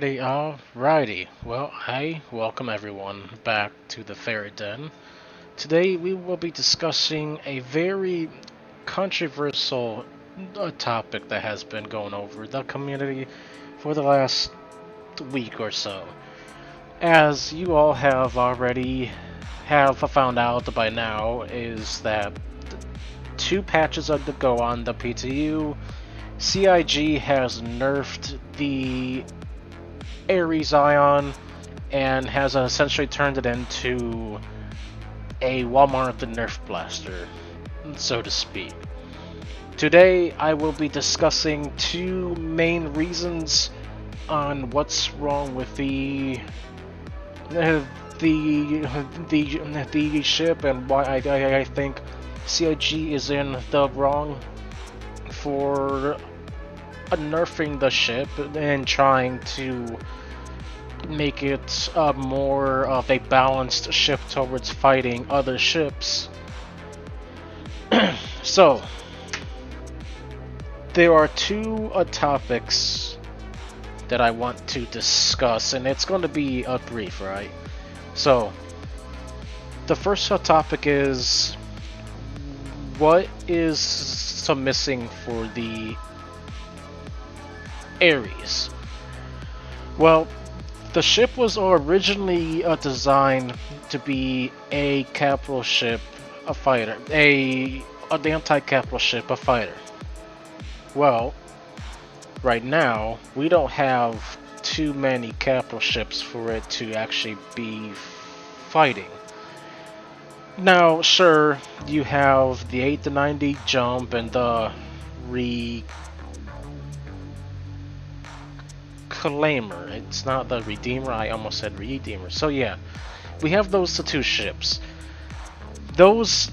Alrighty. Well, hi, welcome everyone back to the Fairy Den. Today we will be discussing a very controversial topic that has been going over the community for the last week or so. As you all have already have found out by now, is that two patches of the go on the PTU. CIG has nerfed the Ares Ion and has essentially turned it into a Walmart Nerf blaster, so to speak. Today I will be discussing two main reasons on what's wrong with uh, the ship and why I think CIG is in the wrong for nerfing the ship and trying to make it more of a balanced ship towards fighting other ships. So, there are two topics that I want to discuss, and it's going to be brief, right? So, the first topic is what is missing for the Ares? Well, the ship was originally designed to be a capital ship, a fighter, an anti-capital ship, a fighter. Well, right now we don't have too many capital ships for it to actually be fighting. Now, sure, you have the 8 to 90 jump and the Reclaimer. It's not the Redeemer, I almost said Redeemer. So yeah, we have those two ships. Those...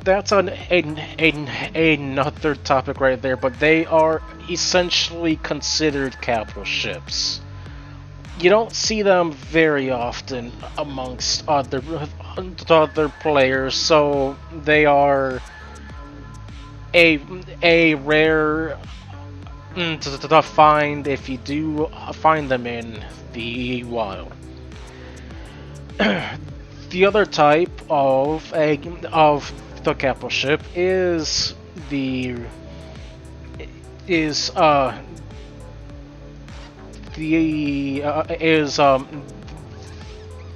That's another topic right there, but they are essentially considered capital ships. You don't see them very often amongst other players, so they are a rare to find if you do find them in the wild. The other type of the capital ship is the is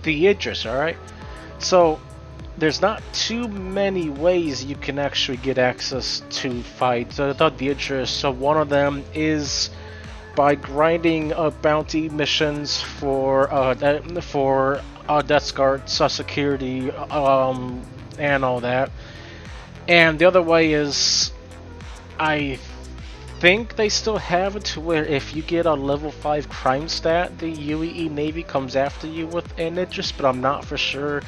Idris. All right, so there's not too many ways you can actually get access to fight the Idris. So one of them is by grinding bounty missions for Death Guard security and all that. And the other way is, I think they still have it to where if you get a level 5 crime stat, the UEE Navy comes after you with an Idris, but I'm not for sure.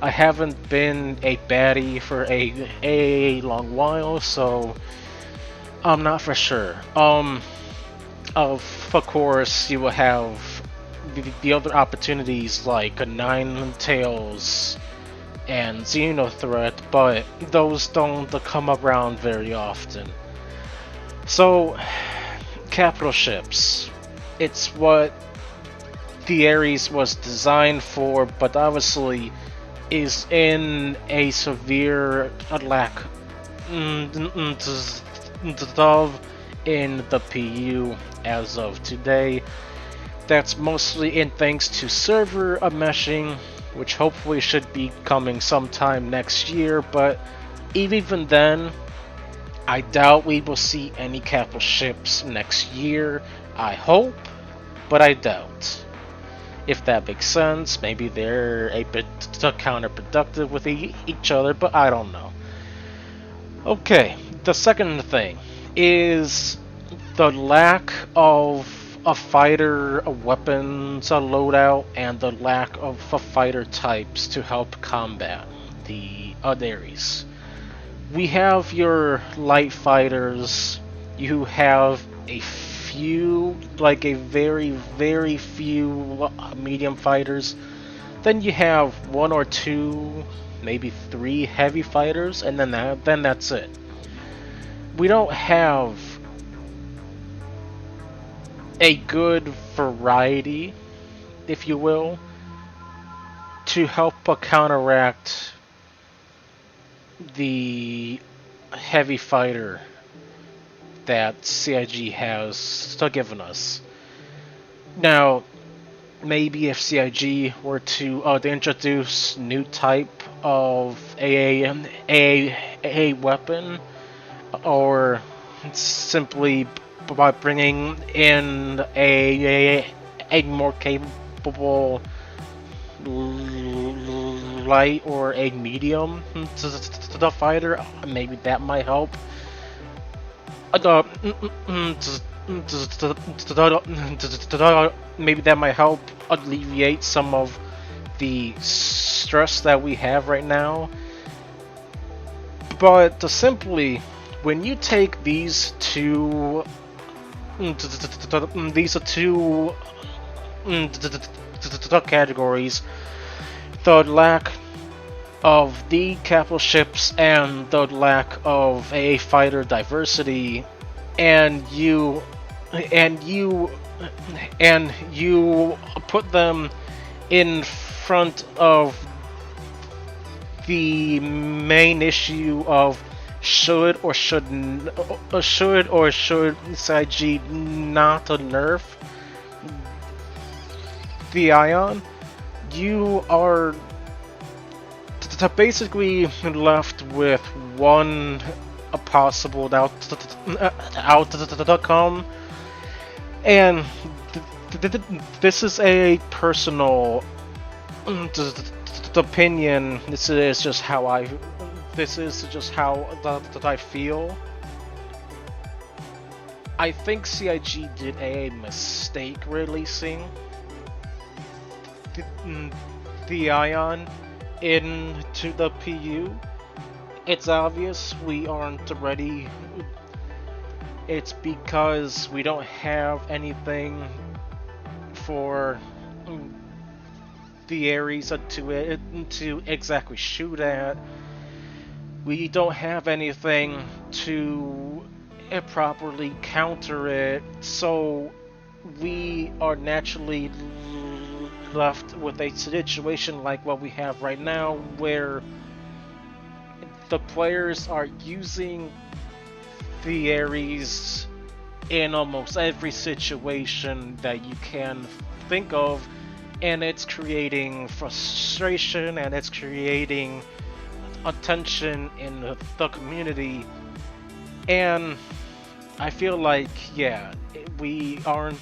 I haven't been a baddie for a long while, so I'm not for sure. Of course, you will have the other opportunities like a Nine Tails and Xenothreat, but those don't come around very often. So, capital ships. It's what the Ares was designed for, but obviously is in a severe lack of in the PU as of today. That's mostly in thanks to server meshing, which hopefully should be coming sometime next year, but even then, I doubt we will see any capital ships next year. I hope, but I doubt. If that makes sense, maybe they're a bit counterproductive with each other, but I don't know. Okay, the second thing is the lack of a fighter, a weapons, a loadout, and the lack of fighter types to help combat the Ares. We have your light fighters, you have a few, like a very few medium fighters, then you have one or two, maybe three heavy fighters, and then that's it. We don't have a good variety, if you will, to help counteract the heavy fighter that CIG has given us. Now, maybe if CIG were to introduce new type of a weapon, or simply by bringing in a more capable light or a medium to the fighter, maybe that might help. Maybe that might help alleviate some of the stress that we have right now. But simply, when you take these two categories, the lack of the capital ships and the lack of a fighter diversity, and you put them in front of the main issue of should or should CIG not nerf the Ion, you are basically left with one possible outcome, and this is a personal opinion. This is just how I feel. I think CIG did a mistake releasing the Ion into the PU. It's obvious we aren't ready. It's because we don't have anything for the Ares to exactly shoot at. We don't have anything to properly counter it, so we are naturally left with a situation like what we have right now, where the players are using the Ares in almost every situation that you can think of, and it's creating frustration and it's creating attention in the community. And I feel like, yeah, we aren't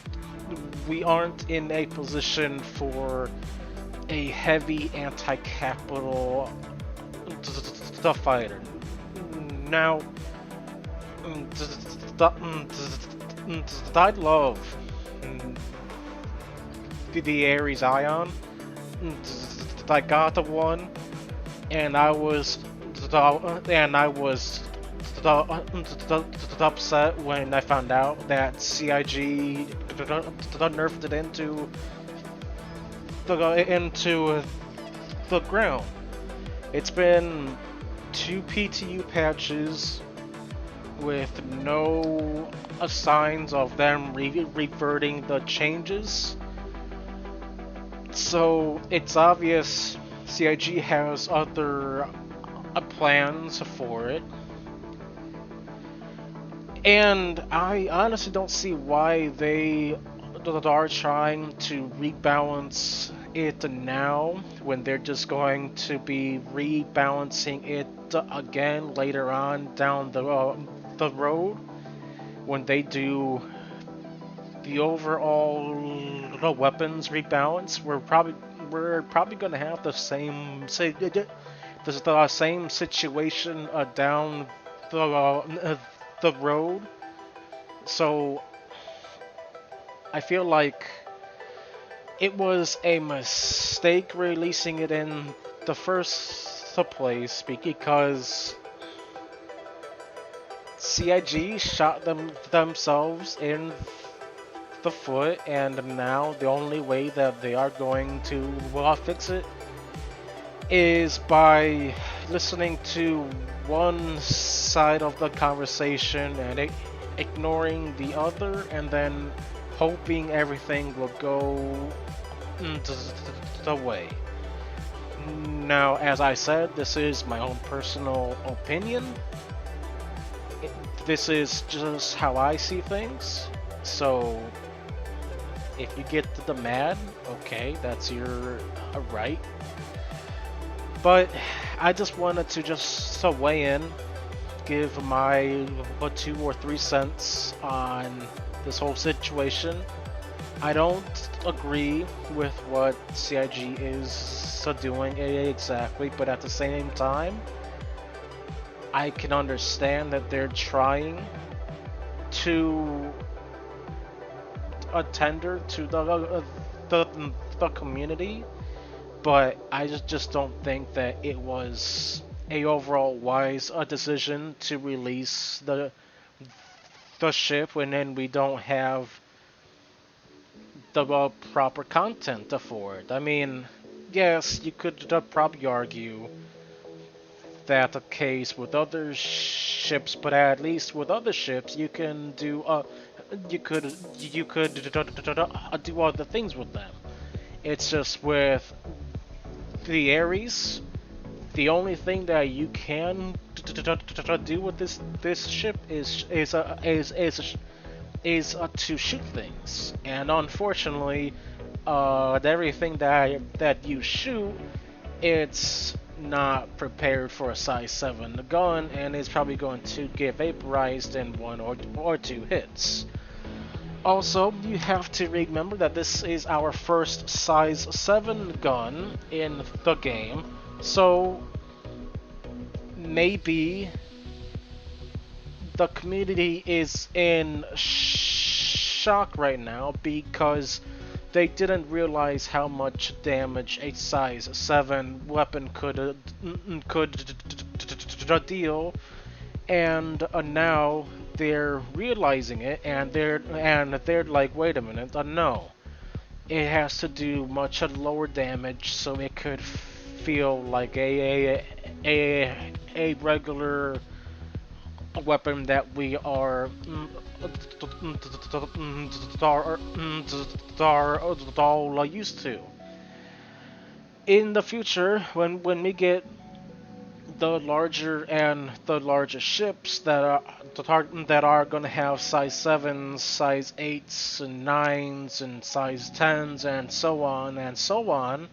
in a position for a heavy anti-capital fighter. Now, I love the Ares Ion. I got the one, and I was upset when I found out that CIG nerfed it into the ground. It's been 2 PTU patches with no signs of them reverting the changes. So it's obvious CIG has other plans for it. And I honestly don't see why they are trying to rebalance it now, when they're just going to be rebalancing it again later on down the road, when they do the overall weapons rebalance. We're probably going to have the same situation down the road. So I feel like it was a mistake releasing it in the first place, because CIG shot themselves in the foot, and now the only way that they are going to fix it is by listening to one side of the conversation and ignoring the other, and then hoping everything will go the way. Now, as I said, this is my own personal opinion. This is just how I see things. So, if you get the mad, okay, that's your right. But I just wanted to just weigh in, give my 2 or 3 cents on this whole situation. I don't agree with what CIG is doing exactly, but at the same time, I can understand that they're trying to attender to the community, but I just don't think that it was a overall wise decision to release the ship when then we don't have the proper content for it. I mean, yes, you could probably argue that the case with other ships, but at least with other ships, you can do you could do other things with them. It's just with the Ares, the only thing that you can do with this ship is to shoot things, and unfortunately, everything that you shoot, it's not prepared for a size 7 gun, and is probably going to get vaporized in 1 or 2 hits. Also, you have to remember that this is our first size 7 gun in the game, so maybe the community is in shock right now because they didn't realize how much damage a size 7 weapon could deal, and now they're realizing it, and they're like, wait a minute, no, it has to do much lower damage, so it could feel like a regular weapon that we are all used to. In the future, when we get the larger ships that are gonna have size 7s, size 8s, and 9s, and size 10s, and so on,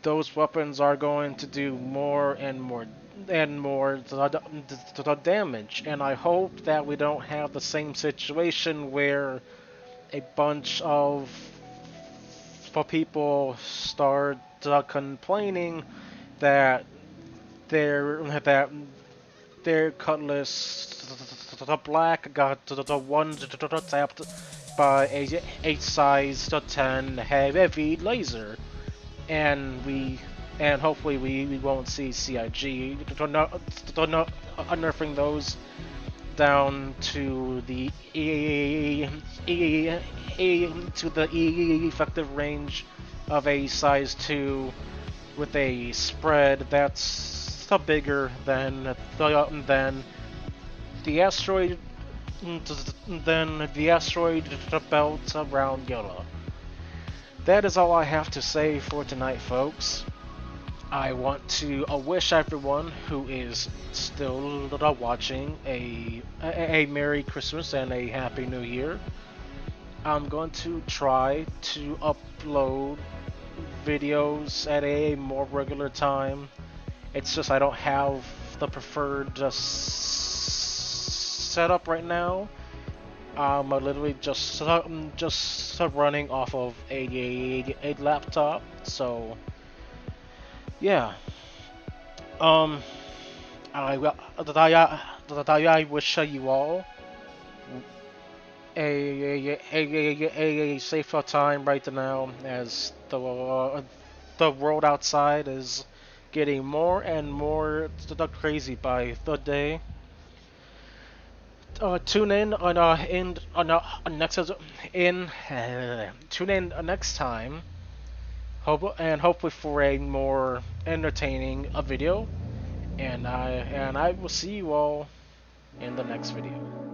those weapons are going to do more and more damage, and I hope that we don't have the same situation where a bunch of people start complaining that their cutlass black got the one tapped by a size 10 heavy laser, and hopefully we won't see CIG nerfing those down to the effective range of a size 2 with a spread that's bigger than the asteroid belt around Yola. That is all I have to say for tonight, folks. I want to wish everyone who is still watching a Merry Christmas and a Happy New Year. I'm going to try to upload videos at a more regular time. It's just I don't have the preferred setup right now. I'm literally just running off of a laptop, so yeah. I wish you all a safer time right now, as the world outside is getting more and more crazy by the day. Tune in on next tune in next time. Hopefully for a more entertaining video, and I will see you all in the next video.